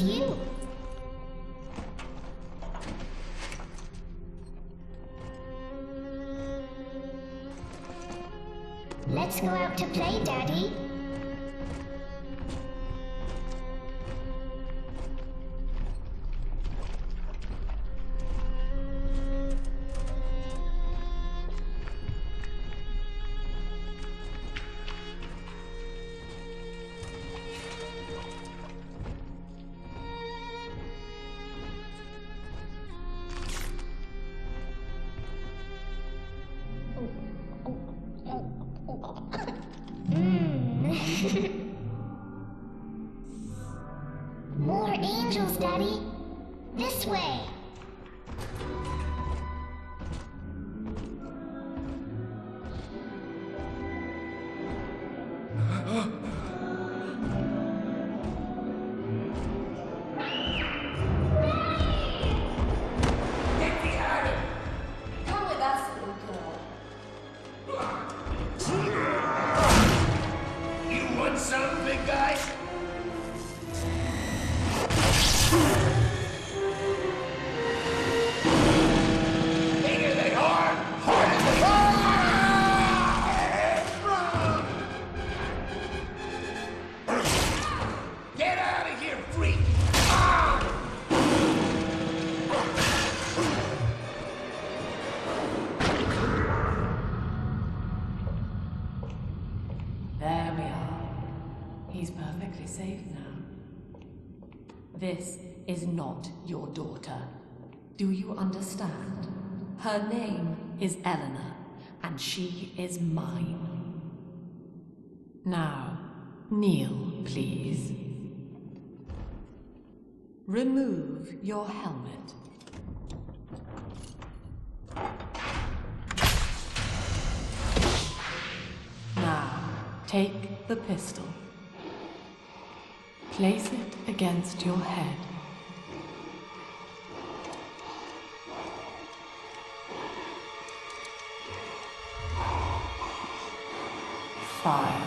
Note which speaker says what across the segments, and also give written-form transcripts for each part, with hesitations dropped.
Speaker 1: it's you. Let's go out to play, Daddy. More angels, Daddy. This way.
Speaker 2: There we are. He's perfectly safe now. This is not your daughter. Do you understand? Her name is Eleanor, and she is mine. Now, kneel, please. Remove your helmet. Now, take the pistol. Place it against your head. Fire.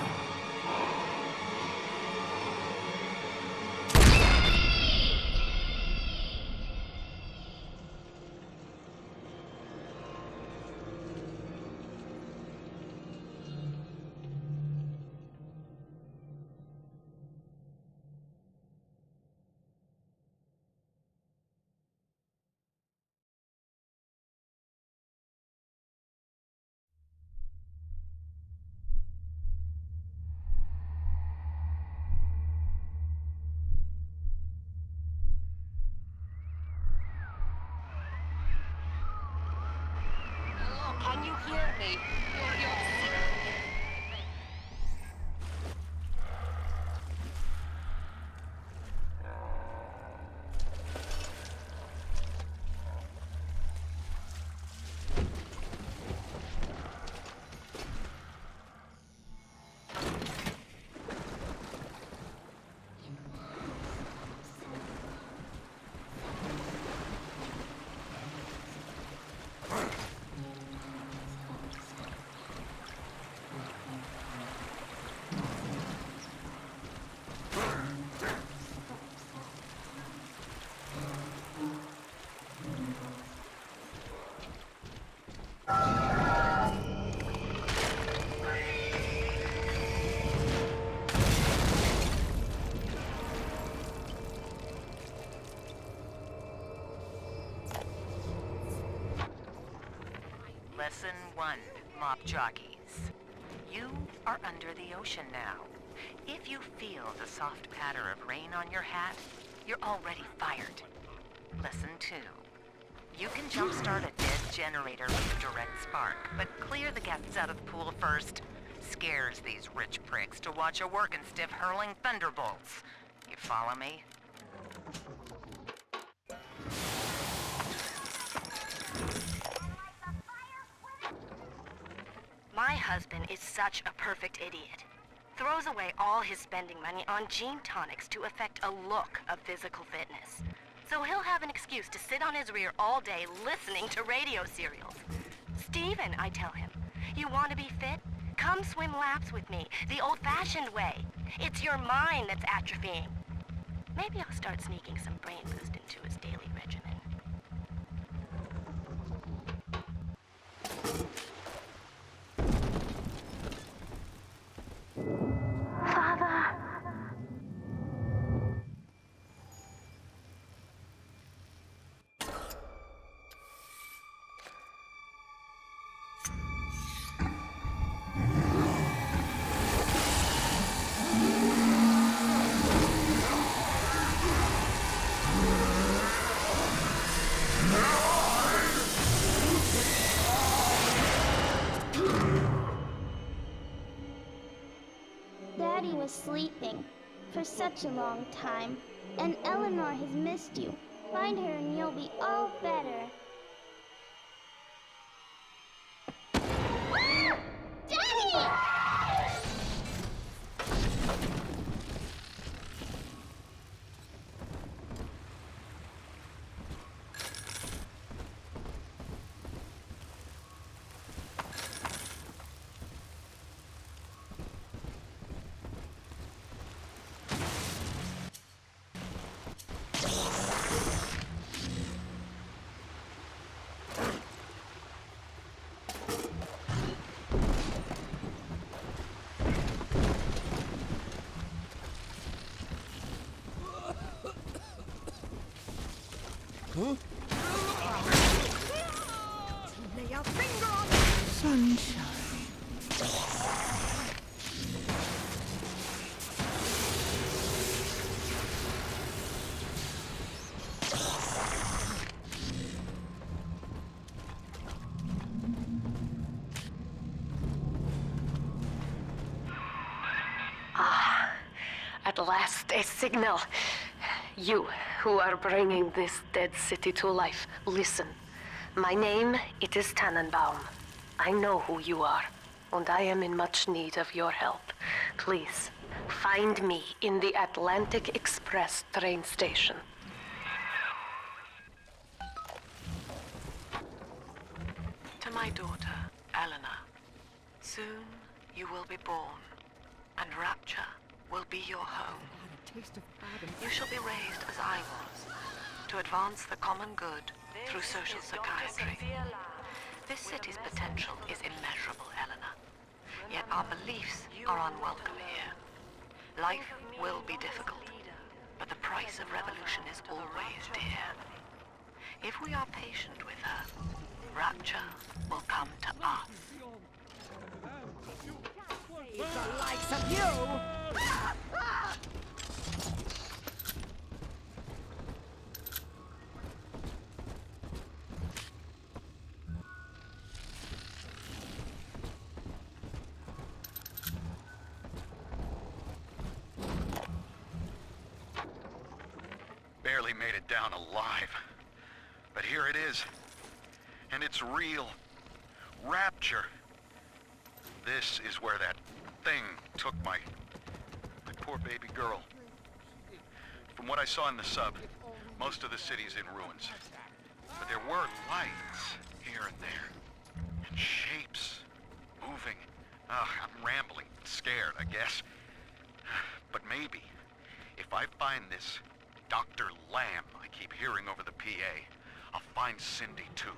Speaker 3: Can you hear me?
Speaker 4: Lesson 1, mop jockeys. You are under the ocean now. If you feel the soft patter of rain on your hat, you're already fired. Lesson 2. You can jumpstart a dead generator with a direct spark, but clear the guests out of the pool first. Scares these rich pricks to watch a working stiff hurling thunderbolts. You follow me?
Speaker 3: My husband is such a perfect idiot. Throws away all his spending money on gene tonics to affect a look of physical fitness. So he'll have an excuse to sit on his rear all day listening to radio serials. Steven, I tell him, you want to be fit? Come swim laps with me, the old-fashioned way. It's your mind that's atrophying. Maybe I'll start sneaking some brain boost into his daily regimen.
Speaker 1: Father.
Speaker 5: Daddy was sleeping for such a long time, and Eleanor has missed you. Find her and you'll be all better. Daddy!
Speaker 6: Huh?
Speaker 7: Lay a finger on
Speaker 6: Sunshine.
Speaker 8: At last, a signal. You, who are bringing this dead city to life, listen. My name, it is Tannenbaum. I know who you are, and I am in much need of your help. Please, find me in the Atlantic Express train station.
Speaker 4: To my daughter, Eleanor, soon you will be born, and Rapture will be your home. You shall be raised as I was, to advance the common good through social psychiatry. This city's potential is immeasurable, Eleanor. Yet our beliefs are unwelcome here. Life will be difficult, but the price of revolution is always dear. If we are patient with her, Rapture will come to us.
Speaker 7: the likes of you!
Speaker 9: Barely made it down alive. But here it is. And it's real. Rapture. This is where that thing took my poor baby girl. From what I saw in the sub, most of the city's in ruins. But there were lights here and there. And shapes. Moving. I'm rambling. Scared, I guess. But maybe, if I find this Dr. Lamb I keep hearing over the PA, I'll find Cindy too.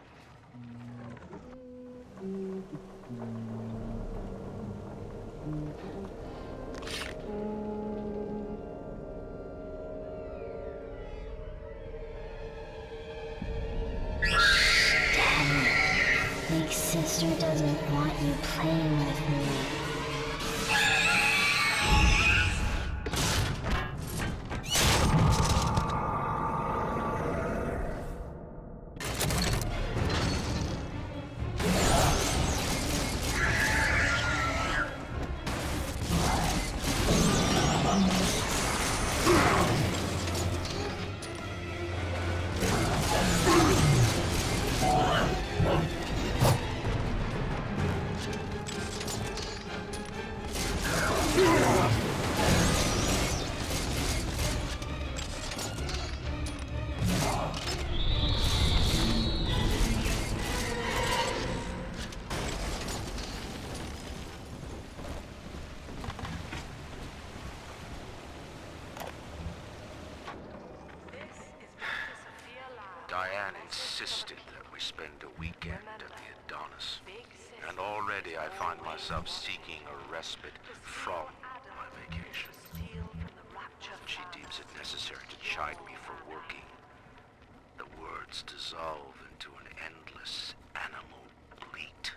Speaker 1: Big sister doesn't want you playing with me.
Speaker 10: insisted that we spend a weekend at the Adonis. And already I find myself seeking a respite from my vacation. She deems it necessary to chide me for working. The words dissolve into an endless animal bleat.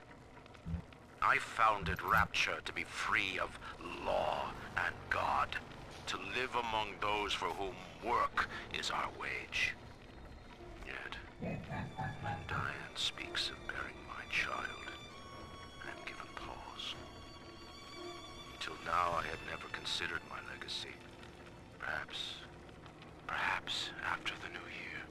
Speaker 10: I founded Rapture to be free of law and God, to live among those for whom work is our wage. Yet, when Diane speaks of bearing my child, I'm given pause. Till now I had never considered my legacy. Perhaps after the new year.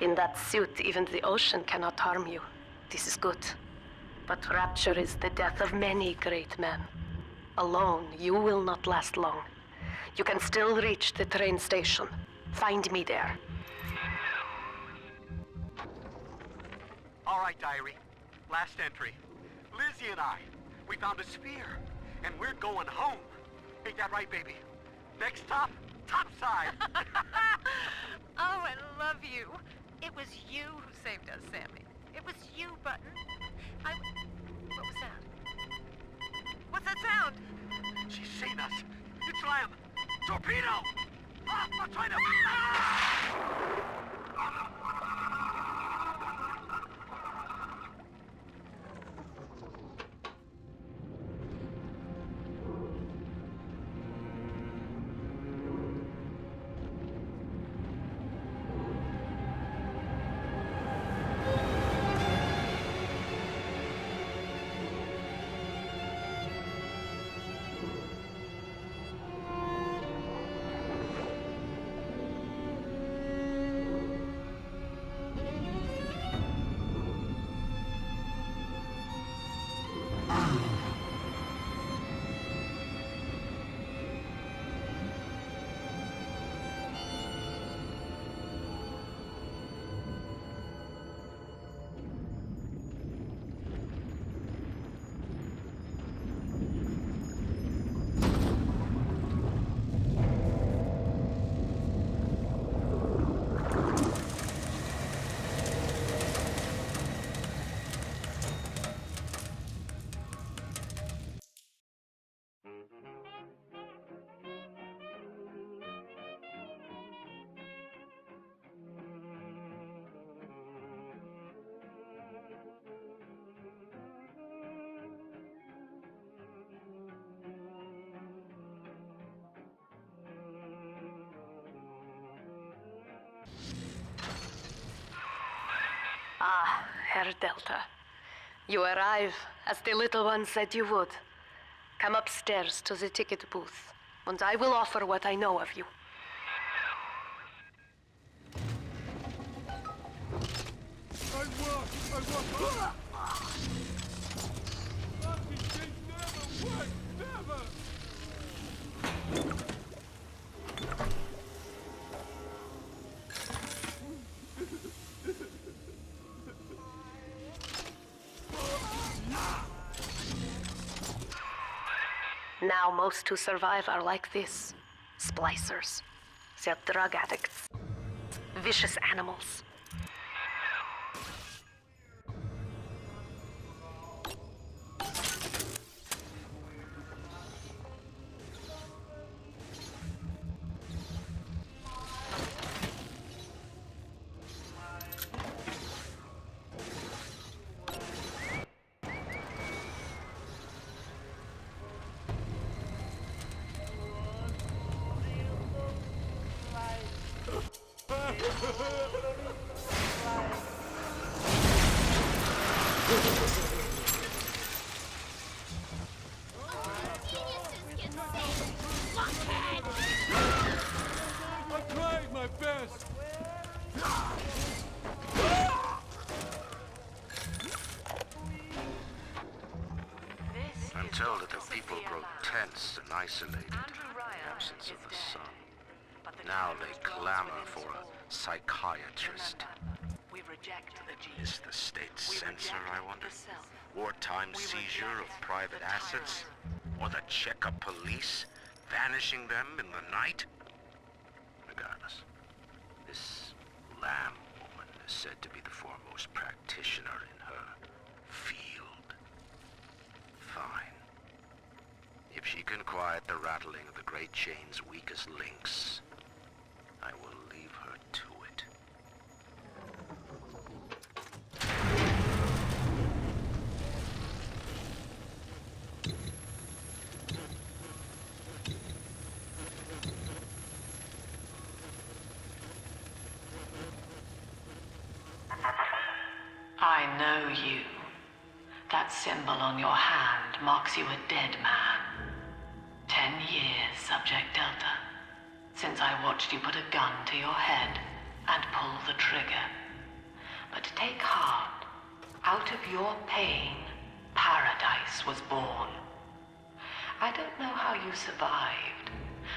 Speaker 8: In that suit, even the ocean cannot harm you. This is good. But rapture is the death of many great men. Alone, you will not last long. You can still reach the train station. Find me there.
Speaker 11: All right, diary. Last entry. Lizzie and I, we found a sphere, and we're going home. Ain't that right, baby? Next stop, topside.
Speaker 4: Oh, I love you. It was you who saved us, Sammy. It was you, Button. What was that? What's that sound?
Speaker 11: She's seen us. It's Lamb. Torpedo! I'm trying to...
Speaker 8: Ah, Herr Delta. You arrive, as the little one said you would. Come upstairs to the ticket booth, and I will offer what I know of you.
Speaker 12: I work! Fucking thing never works, never!
Speaker 8: Now most who survive are like this. Splicers. They're drug addicts. Vicious animals.
Speaker 12: I tried my best!
Speaker 10: tell that the people grow tense and isolated in the absence of the sun. Now they clamor for a psychiatrist.
Speaker 4: We reject the gene.
Speaker 10: Is the state censor, I wonder? Wartime seizure of private assets? Or the Cheka police vanishing them in the night? Regardless, this Lamb woman is said to be the foremost practitioner in her field. Fine. If she can quiet the rattling of the Great Chain's weakest links, I will leave her to it.
Speaker 8: I know you. That symbol on your hand marks you a dead man. 10 years, Subject Delta, since I watched you put a gun to your head and pull the trigger. But take heart. Out of your pain, paradise was born. I don't know how you survived,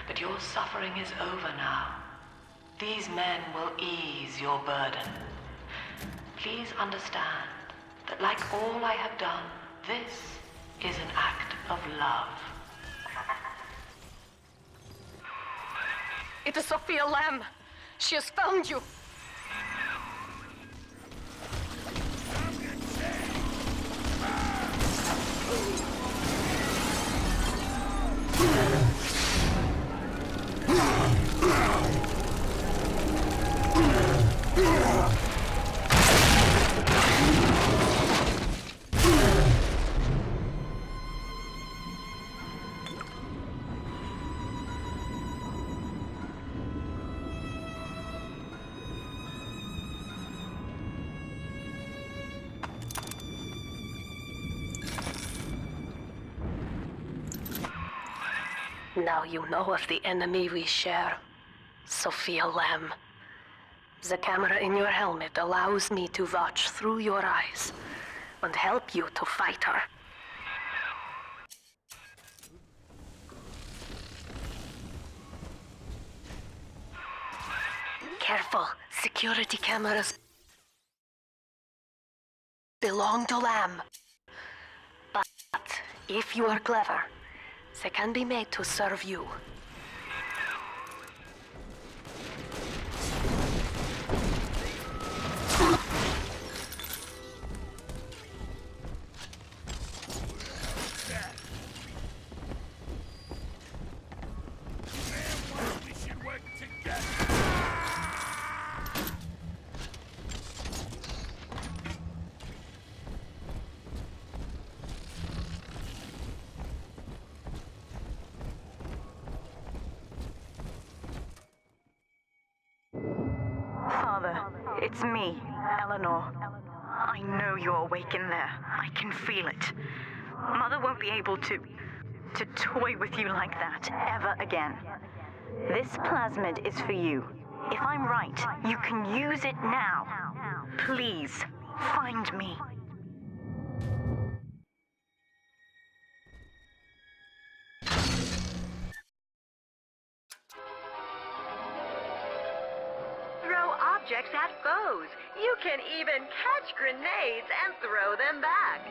Speaker 8: but your suffering is over now. These men will ease your burden. Please understand that like all I have done, this is an act of love.
Speaker 3: It is Sophia Lamb. She has found you. Now you know of the enemy we share, Sophia Lamb. The camera in your helmet allows me to watch through your eyes and help you to fight her. Careful, security cameras belong to Lamb. But if you are clever, they can be made to serve you.
Speaker 12: We should work together.
Speaker 13: Father, it's me, Eleanor. I know you're awake in there. I can feel it. Mother won't be able to toy with you like that ever again. This plasmid is for you. If I'm right, you can use it now. Please, find me.
Speaker 4: Throw objects at foes. You can even catch grenades and throw them back.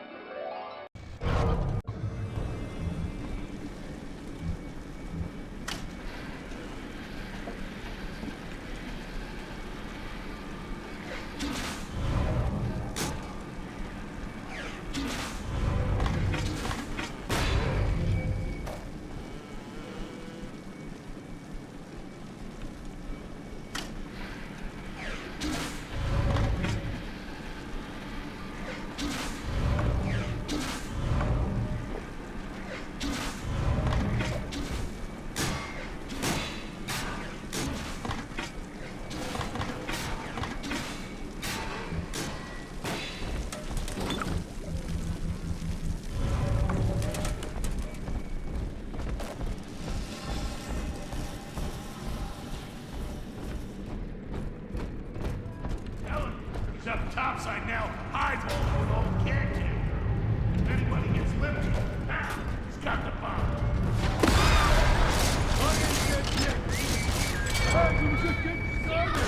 Speaker 12: He's up topside now. Hide with old cat. If anybody gets lippy, got the bomb? Just getting started.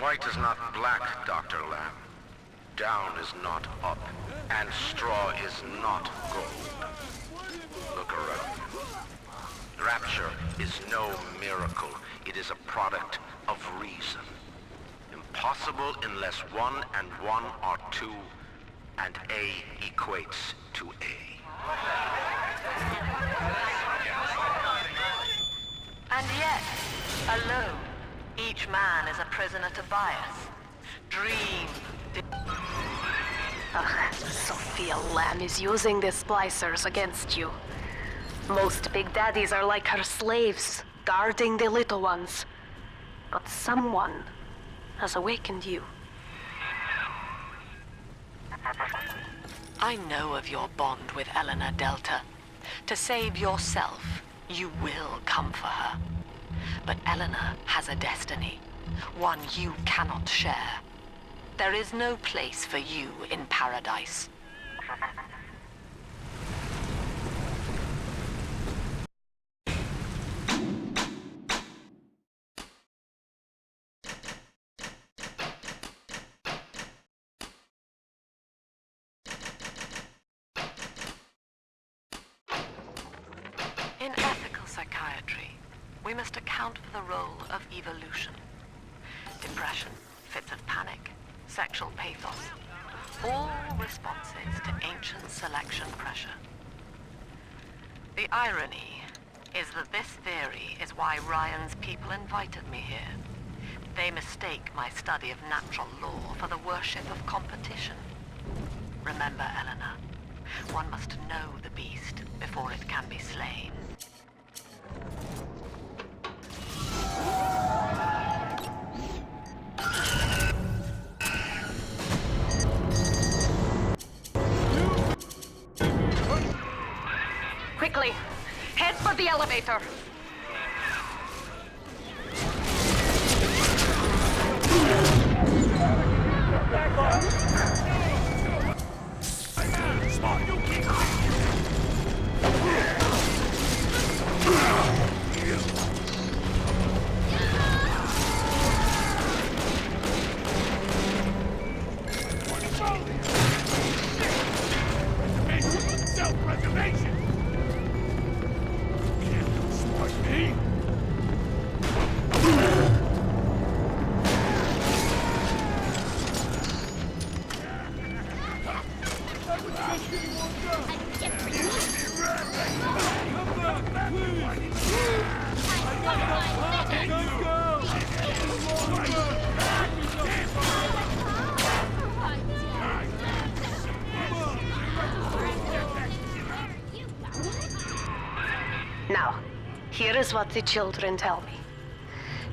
Speaker 10: White is not black, Dr. Lamb. Down is not up, and straw is not gold. Look around you. Rapture is no miracle. It is a product of reason. Impossible unless 1 and 1 are 2, and A equates to A.
Speaker 4: And yet, alone, each man is a prisoner to bias. Dream.
Speaker 8: Sophia Lamb is using the splicers against you. Most big daddies are like her slaves, guarding the little ones. But someone has awakened you.
Speaker 2: I know of your bond with Eleanor Delta. To save yourself, you will come for her. But Eleanor has a destiny, one you cannot share. There is no place for you in paradise. In ethical psychiatry, we must account for the role of evolution. Depression, fits of panic, sexual pathos, all responses to ancient selection pressure. The irony is that this theory is why Ryan's people invited me here. They mistake my study of natural law for the worship of competition. Remember, Eleanor, one must know the beast before it can be slain.
Speaker 8: Quickly, head for the elevator.
Speaker 12: Self-preservation! Can't outsmart me!
Speaker 8: Now, here is what the children tell me.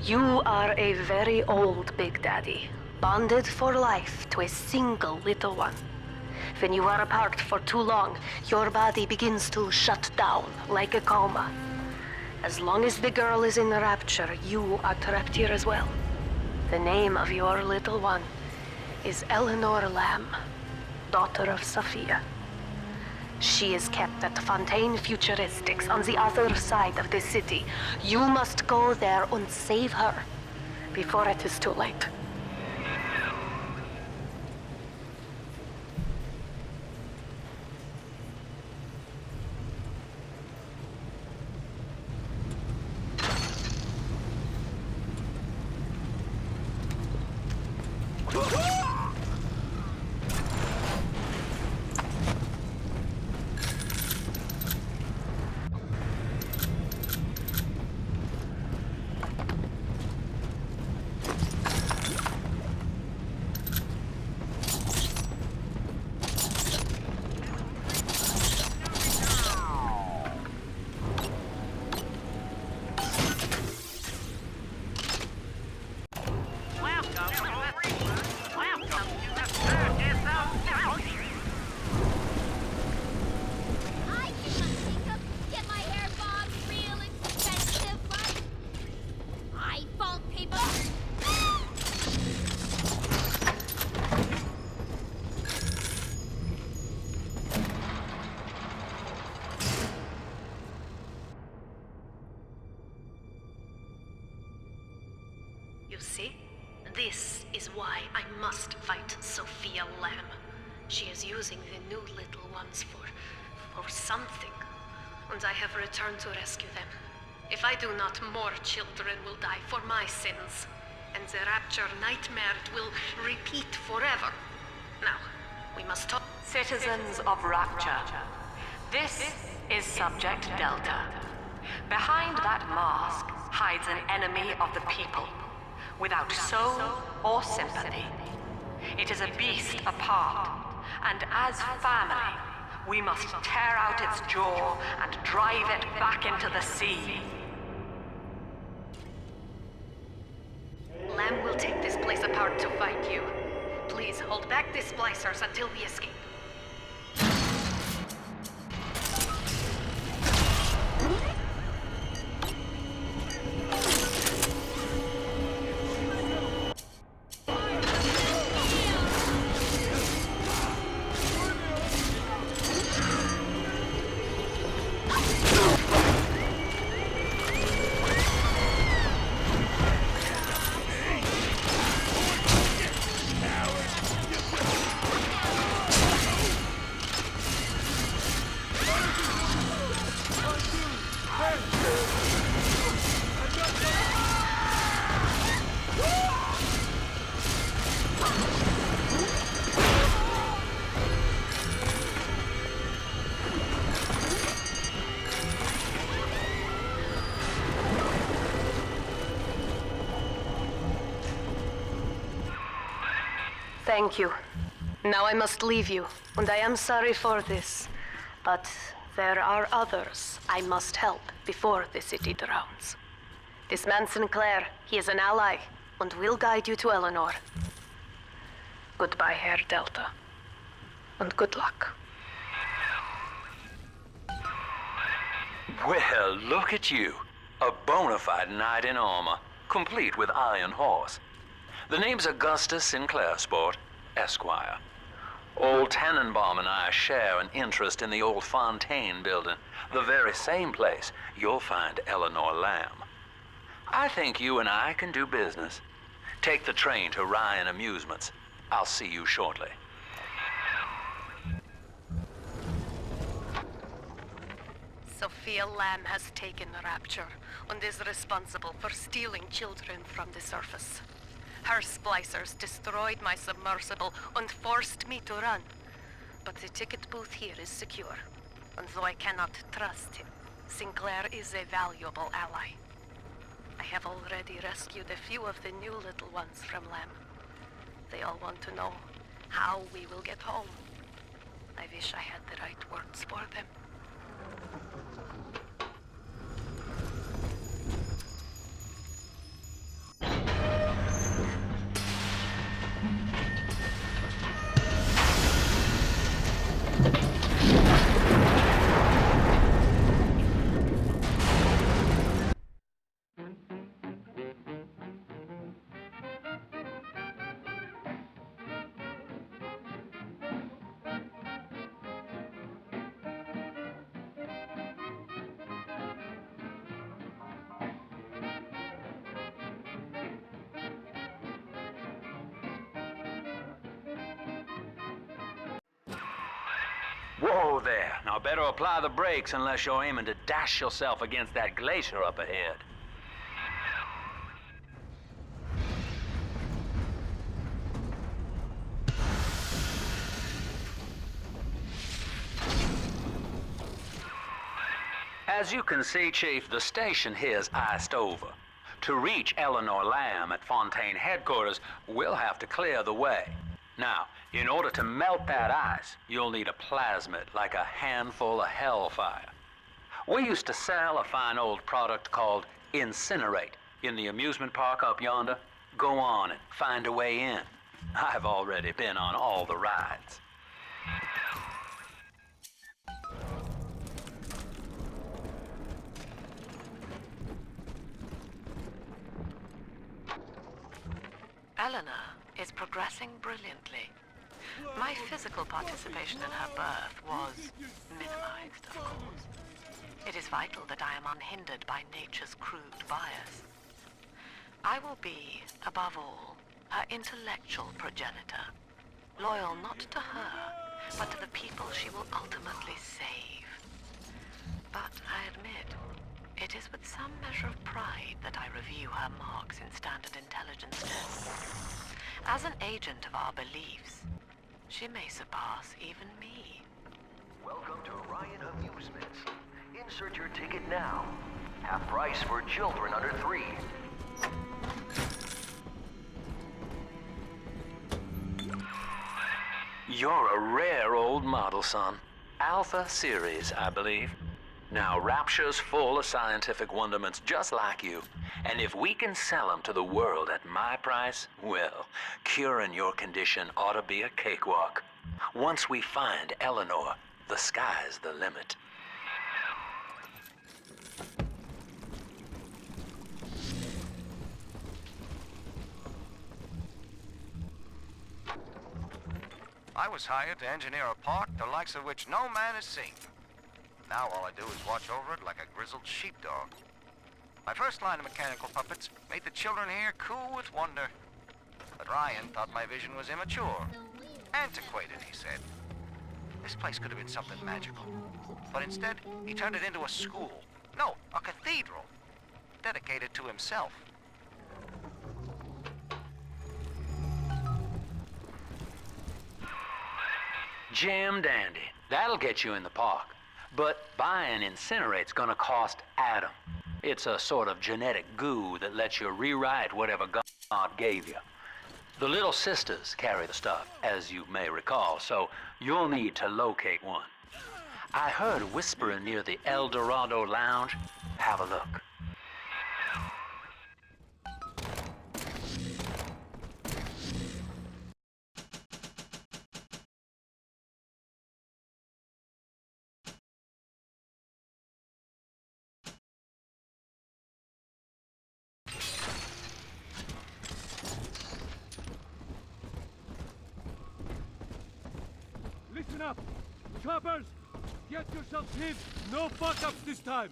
Speaker 8: You are a very old Big Daddy, bonded for life to a single little one. When you are apart for too long, your body begins to shut down like a coma. As long as the girl is in the rapture, you are trapped here as well. The name of your little one is Eleanor Lamb, daughter of Sophia. She is kept at Fontaine Futuristics on the other side of the city. You must go there and save her before it is too late. why I must fight Sophia Lamb. She is using the new little ones for something, and I have returned to rescue them. If I do not, more children will die for my sins, and the rapture nightmare will repeat forever. Now, we must talk.
Speaker 2: Citizens of Rapture, this is Subject Delta. Behind that mask hides an enemy of the people, without soul or sympathy. It is a beast apart, and as family, we must tear out its jaw and drive it back into the sea.
Speaker 8: Lamb will take this place apart to find you. Please hold back the splicers until we escape. Thank you. Now I must leave you, and I am sorry for this. But there are others I must help before the city drowns. This man Sinclair, he is an ally, and will guide you to Eleanor. Goodbye, Herr Delta. And good luck.
Speaker 14: Well, look at you. A bona fide knight in armor, complete with iron horse. The name's Augustus Sinclair, Sport, Esquire. Old Tannenbaum and I share an interest in the old Fontaine building, the very same place you'll find Eleanor Lamb. I think you and I can do business. Take the train to Ryan Amusements. I'll see you shortly.
Speaker 8: Sophia Lamb has taken Rapture and is responsible for stealing children from the surface. Her splicers destroyed my submersible and forced me to run. But the ticket booth here is secure, and though I cannot trust him, Sinclair is a valuable ally. I have already rescued a few of the new little ones from Lamb. They all want to know how we will get home. I wish I had the right words for them.
Speaker 14: Whoa there. Now better apply the brakes unless you're aiming to dash yourself against that glacier up ahead. As you can see, Chief, the station here's iced over. To reach Eleanor Lamb at Fontaine headquarters, we'll have to clear the way. Now, in order to melt that ice, you'll need a plasmid, like a handful of hellfire. We used to sell a fine old product called Incinerate in the amusement park up yonder. Go on and find a way in. I've already been on all the rides.
Speaker 2: Eleanor is progressing brilliantly. My physical participation in her birth was minimized, of course. It is vital that I am unhindered by nature's crude bias. I will be, above all, her intellectual progenitor, loyal not to her, but to the people she will ultimately save. But I admit, it is with some measure of pride that I review her marks in standard intelligence tests. As an agent of our beliefs, she may surpass even me.
Speaker 15: Welcome to Ryan Amusements. Insert your ticket now. Half price for children under 3.
Speaker 14: You're a rare old model, son. Alpha series, I believe. Now, Rapture's full of scientific wonderments just like you. And if we can sell them to the world at my price, well, curing your condition ought to be a cakewalk. Once we find Eleanor, the sky's the limit.
Speaker 10: I was hired to engineer a park the likes of which no man has seen. Now all I do is watch over it like a grizzled sheepdog. My first line of mechanical puppets made the children here cool with wonder. But Ryan thought my vision was immature. Antiquated, he said. This place could have been something magical. But instead, he turned it into a school. No, a cathedral. Dedicated to himself.
Speaker 14: Jim dandy. That'll get you in the park. But buying Incinerate's gonna cost Adam. It's a sort of genetic goo that lets you rewrite whatever God gave you. The little sisters carry the stuff, as you may recall, so you'll need to locate one. I heard whispering near the El Dorado Lounge. Have a look.
Speaker 12: Listen up! Choppers! Get yourselves hid! No fuck-ups this time!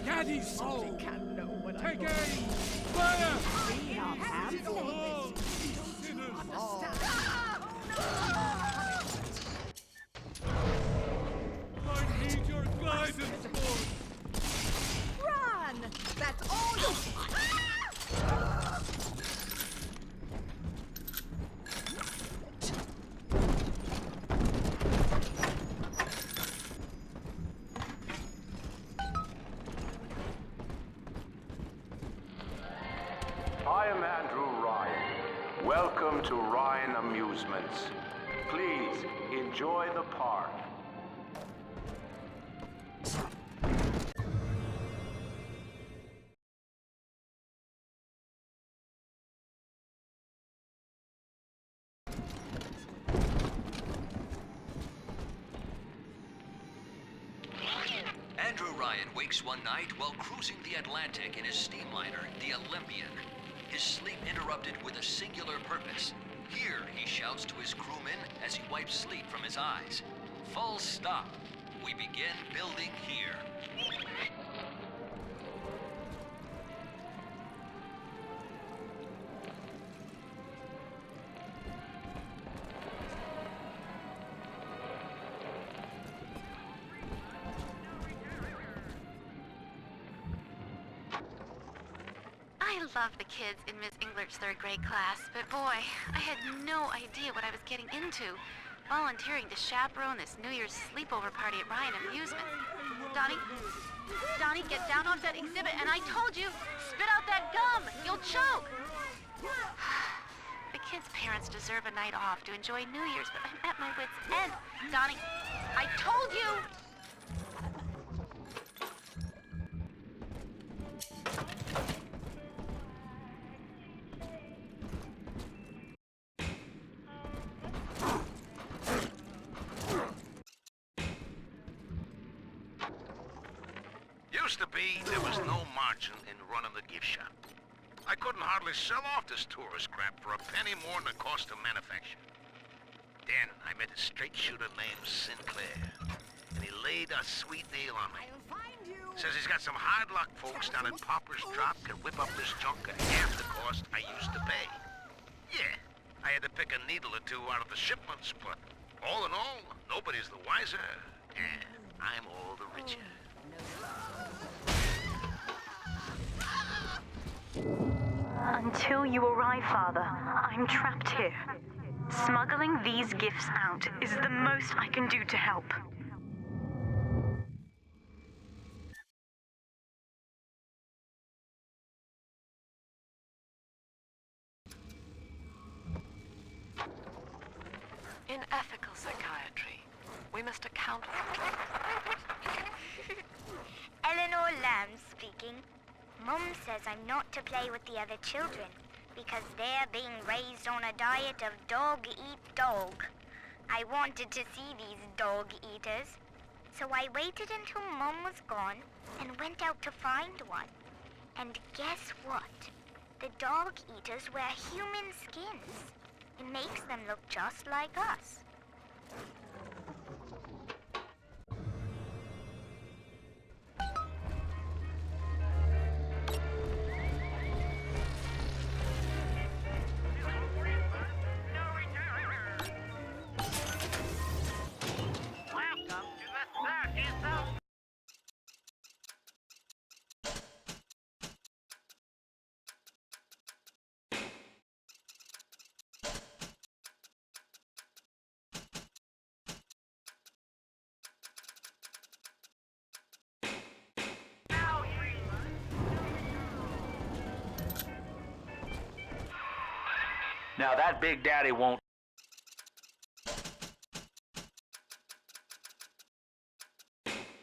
Speaker 12: Daddy's soul!
Speaker 7: Can't know what
Speaker 12: Take
Speaker 7: I'm
Speaker 12: aim! Fire!
Speaker 7: We are half
Speaker 12: Oh, sinners! I need your guidance, Lord!
Speaker 7: Run! That's all you...
Speaker 10: I am Andrew Ryan. Welcome to Ryan Amusements. Please, enjoy the park.
Speaker 15: Andrew Ryan wakes one night while cruising the Atlantic in his steamliner, the Olympian. His sleep interrupted with a singular purpose. Here, he shouts to his crewmen as he wipes sleep from his eyes. Full stop. We begin building here.
Speaker 16: I love the kids in Miss Englert's third grade class, but boy, I had no idea what I was getting into. Volunteering to chaperone this New Year's sleepover party at Ryan Amusements. Donnie, get down off that exhibit, and I told you, spit out that gum! You'll choke! The kids' parents deserve a night off to enjoy New Year's, but I'm at my wit's end. Donnie, I told you!
Speaker 10: Used to be, there was no margin in running the gift shop. I couldn't hardly sell off this tourist crap for a penny more than the cost of manufacture. Then I met a straight shooter named Sinclair, and he laid a sweet deal on me. Says he's got some hard luck folks down at Popper's Drop can whip up this junk at half the cost I used to pay. Yeah, I had to pick a needle or two out of the shipments, but all in all, nobody's the wiser, and I'm all the richer.
Speaker 13: Until you arrive, Father, I'm trapped here. Smuggling these gifts out is the most I can do to help.
Speaker 2: In ethical psychiatry, we must account for...
Speaker 17: Eleanor Lamb speaking. Mum says I'm not to play with the other children because they're being raised on a diet of dog eat dog. I wanted to see these dog eaters, so I waited until Mum was gone and went out to find one. And guess what? The dog eaters wear human skins. It makes them look just like us.
Speaker 14: Now that Big Daddy won't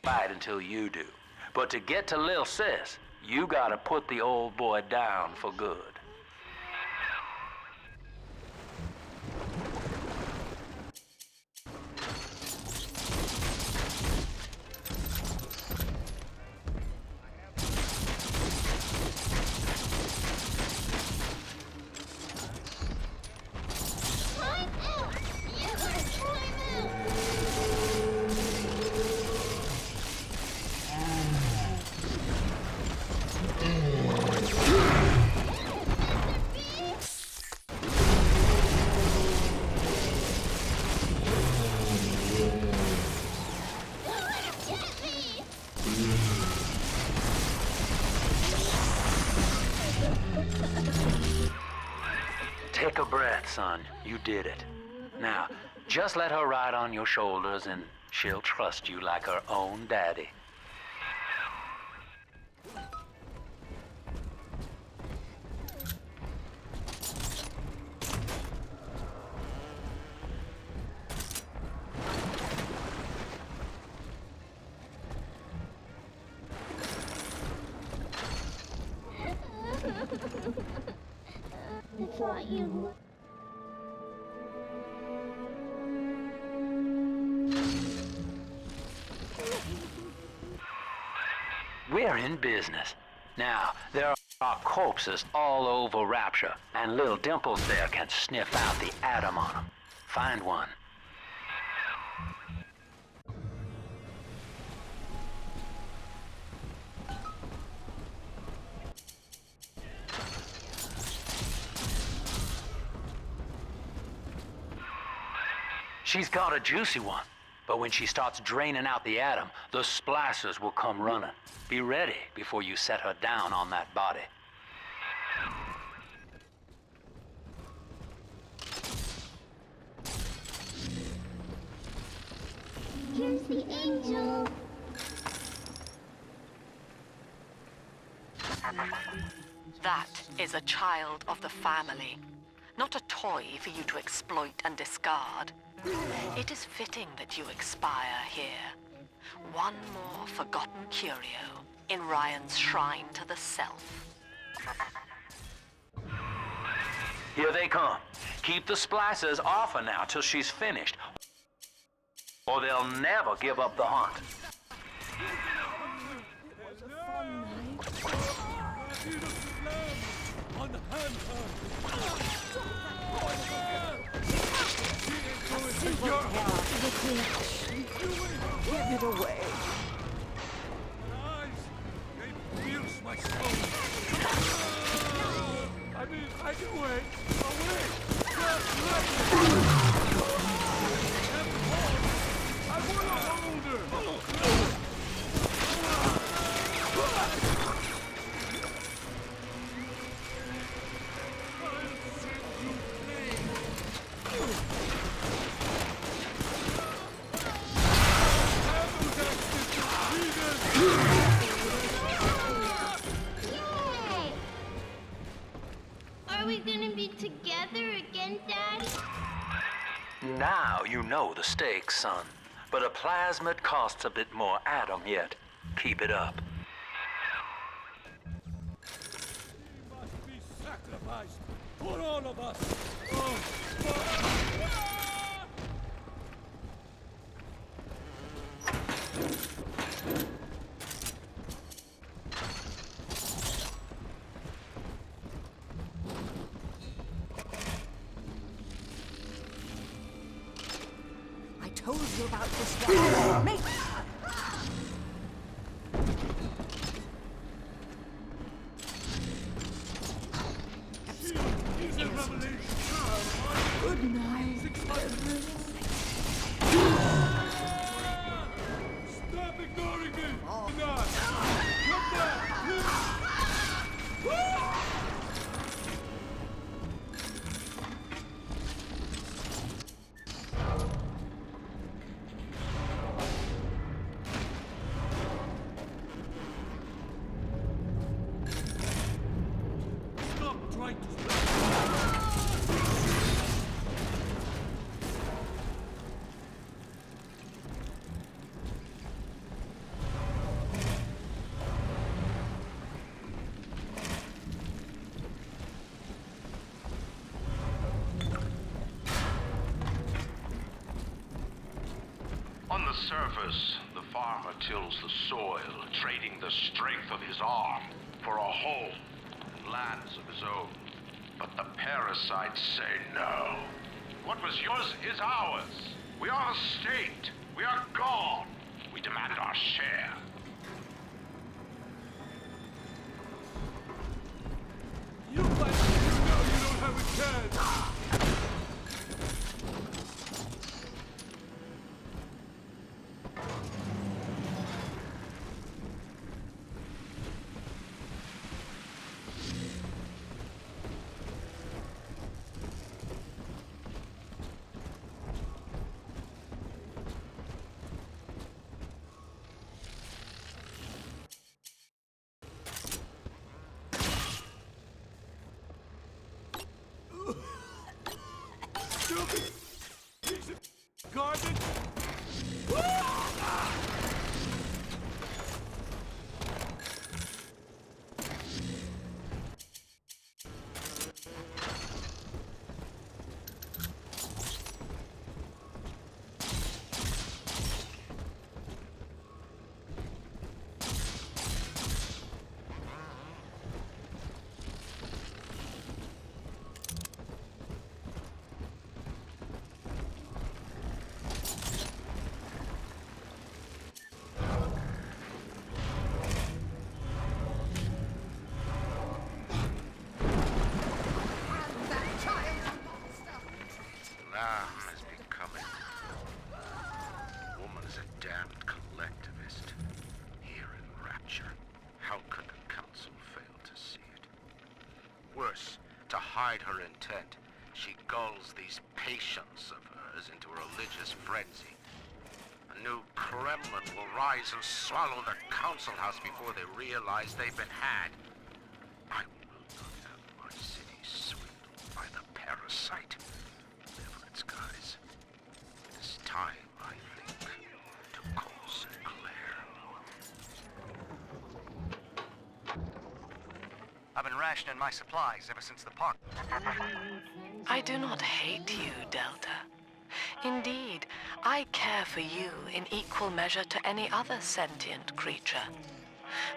Speaker 14: fight until you do. But to get to Lil Sis, you gotta put the old boy down for good. Take a breath, son. You did it. Now, just let her ride on your shoulders and she'll trust you like her own daddy.
Speaker 5: I thought you...
Speaker 14: We're in business. Now, there are corpses all over Rapture, and little Dimples there can sniff out the atom on them. Find one. She's got a juicy one, but when she starts draining out the atom, the splicers will come running. Be ready before you set her down on that body.
Speaker 5: Here's the angel.
Speaker 2: That is a child of the family, not a toy for you to exploit and discard. It is fitting that you expire here. One more forgotten curio in Ryan's shrine to the self.
Speaker 14: Here they come. Keep the splicers off her now till she's finished, or they'll never give up the hunt.
Speaker 12: Unhand her!
Speaker 5: Yay! Are we gonna be together again, Daddy?
Speaker 14: Now you know the stakes, son. But a plasmid costs a bit more atom yet. Keep it up.
Speaker 12: He must be sacrificed for all of us. Oh, fuck.
Speaker 7: I told you about this one. Mate!
Speaker 6: Good night.
Speaker 12: Stop ignoring me! Enough! Come back! Stop trying to...
Speaker 10: On the surface, the farmer tills the soil, trading the strength of his arm for a home and lands of his own. But the parasites say no. What was yours is ours. We are the state. We are gone. We demand our share.
Speaker 12: You know you don't have a chance! Stupid piece of garbage!
Speaker 10: Lamb is becoming. Woman is a damned collectivist. Here in Rapture, how could the council fail to see it? Worse, to hide her intent, she gulls these patients of hers into a religious frenzy. A new Kremlin will rise and swallow the council house before they realize they've been had. I will not have my city swindled by the parasite. Never its guise. It is time, I think, to call Sinclair.
Speaker 11: I've been rationing my supplies ever since the park.
Speaker 2: I do not hate you, Delta. Indeed, I care for you in equal measure to any other sentient creature.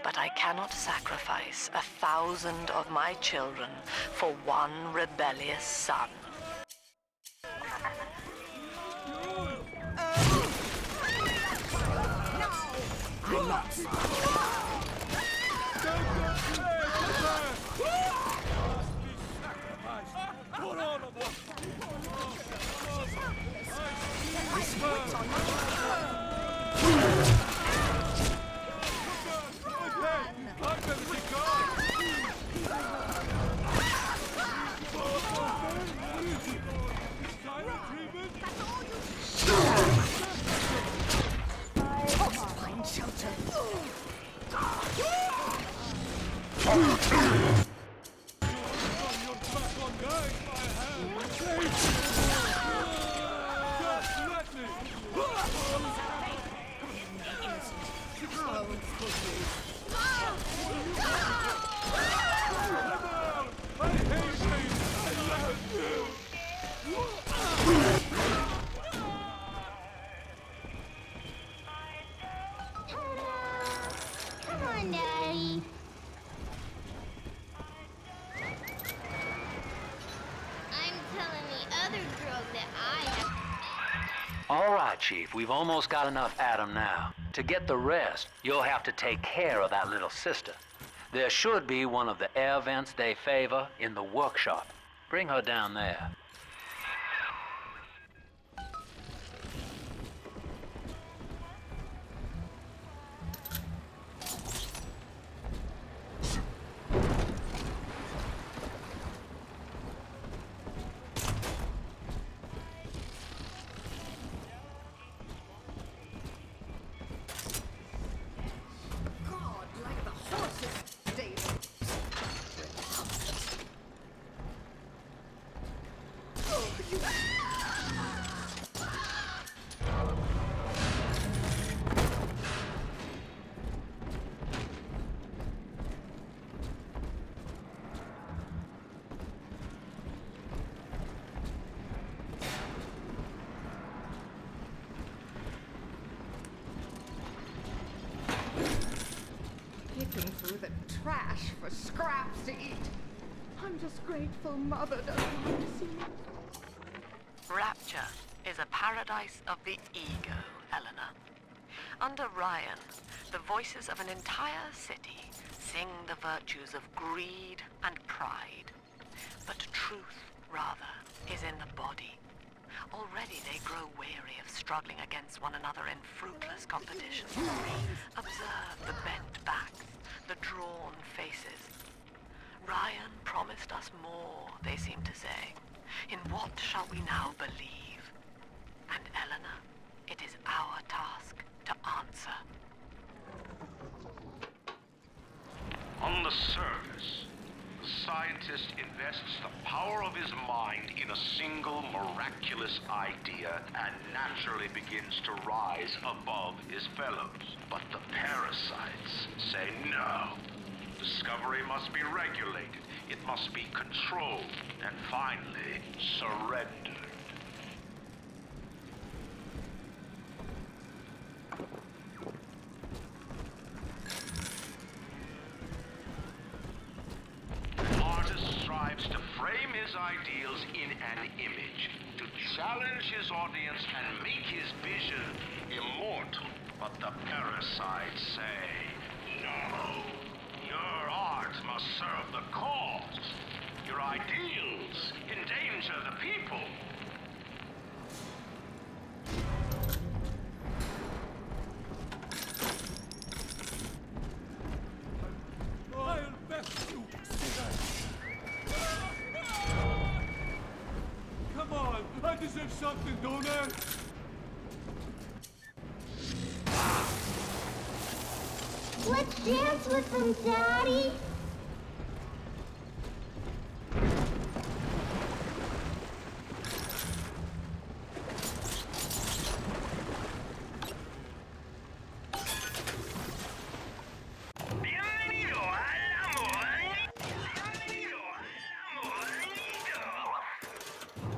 Speaker 2: But I cannot sacrifice 1,000 of my children for one rebellious son.
Speaker 7: I'm not find shelter.
Speaker 5: Come on, Daddy. I'm telling the other girls that I have.
Speaker 14: All right, Chief, we've almost got enough Adam now. To get the rest, you'll have to take care of that little sister. There should be one of the air vents they favor in the workshop. Bring her down there.
Speaker 6: Picking through the trash for scraps to eat. I'm just grateful Mother doesn't want to see me.
Speaker 2: Rapture is a paradise of the ego, Eleanor. Under Ryan, the voices of an entire city sing the virtues of greed and pride. But truth, rather, is in the body. Already they grow weary of struggling against one another in fruitless competition. Observe the bent backs, the drawn faces. Ryan promised us more, they seem to say. In what shall we now believe? And Eleanor, it is our task to answer.
Speaker 10: On the surface, the scientist invests the power of his mind in a single miraculous idea and naturally begins to rise above his fellows. But the parasites say no. Discovery must be regulated, it must be controlled, and finally, surrendered. An artist strives to frame his ideals in an image, to challenge his audience and make his vision immortal. But the parasites say, no. Your art must serve the cause. Your ideals endanger the people.
Speaker 12: I'll bet you, sinner! Come on, I deserve something, don't I?
Speaker 5: Let's dance with them, Daddy.